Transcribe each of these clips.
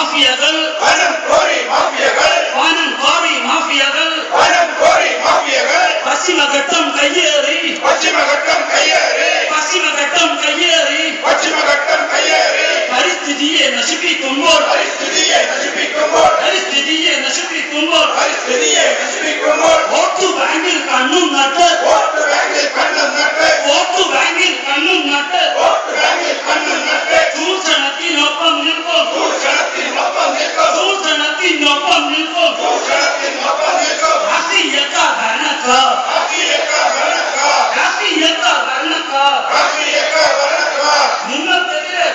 மாஃபியாக்கள் பசிமகட்டம் கையேறி ಪರಿಸ್ಥಿತಿಯೇ ನಶಿಪಿಕೊಂಬೋರ್ vote ಬ್ಯಾಂಕಿൽ കണ്ണും നട്ട് ചൂഷണത്തിനൊപ്പം നിൽക്കും രാഷ്ട്രീയക്കാർ ഭരണക്കാർ നിങ്ങൾക്കെതിരെ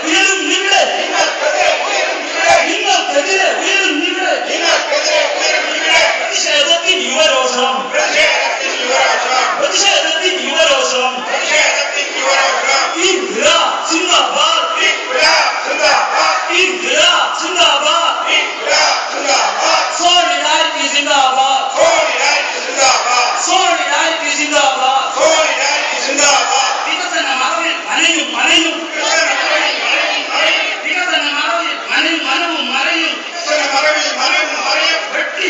ഉയരും നിവിടെ പ്രതിഷേധത്തിൻ യുവരോഷം ഇൻക്ലാബ് സിന്ദാബാദ് സോളിഡാരിറ്റി സിന്ദാബാദ് വികസന മറവിൽ മനയും വെട്ടി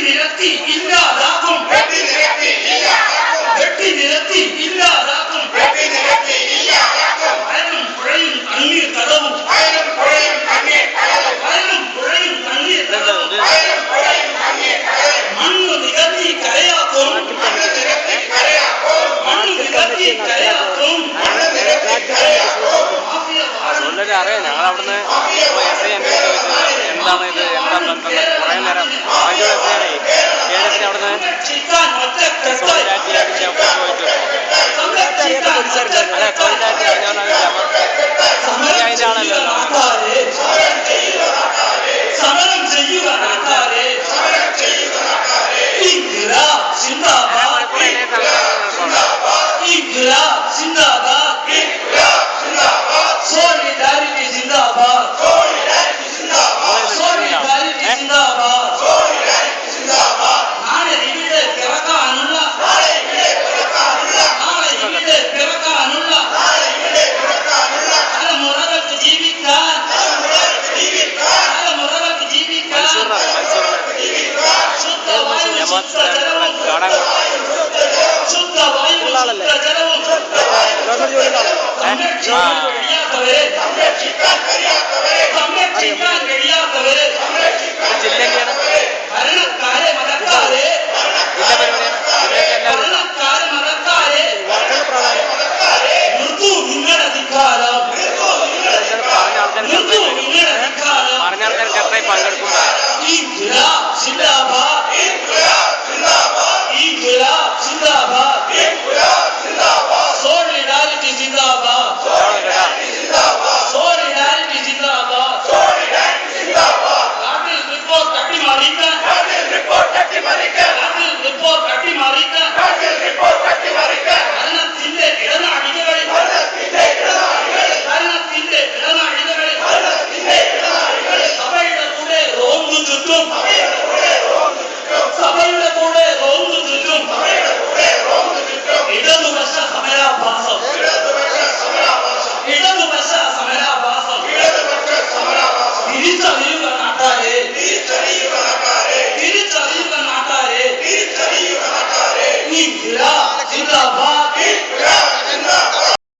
നിരത്തി ഇല്ലാതാക്കും വയലും പുഴയും കണ്ണീർ കടവും മണ്ണു നികത്തി കരയാക്കും ഓൾറെഡി അറിയാം. ഞങ്ങൾ അവിടുന്ന് എസ് ഐ എം ചോദിച്ചത് എന്താണ് ഇത്, എന്താ ബന്ധം, കുറേ നേരം കേരളത്തിന് അവിടുന്ന് സോളിഡാരിറ്റി ഒപ്പം ചോദിച്ചു. അല്ല, സോളിഡാരിറ്റി അറിഞ്ഞാൽ അതിൻ്റെ ആണല്ലോ. സമരം ചെയ്യുക സോളിഡാരിറ്റി സിന്ദാബാദ് നാളെ ഇവിടെ പിറക്കാനുള്ള തലമുറകൾക്ക് ജീവിക്കാൻ ജില്ലയ്ക്കാണ് പറഞ്ഞ ആൾക്കാർ കറക്റ്റായി പങ്കെടുക്കും. സോളിഡാരിറ്റി സിന്ദാബാദ് നാട്ടിൽ റിപ്പോർട്ട് അട്ടിമറിക്കാൻ ഭരണത്തിന്റെ ഇടനാഴികളിൽ സഭയുടെ കൂടെ റോന്തു ചുറ്റും ഇടതുപക്ഷ സമരാഭാസം തിരിച്ചറിയുക നാട്ടാരെ ഇൻക്ലാബ് സിന്ദാബാദ്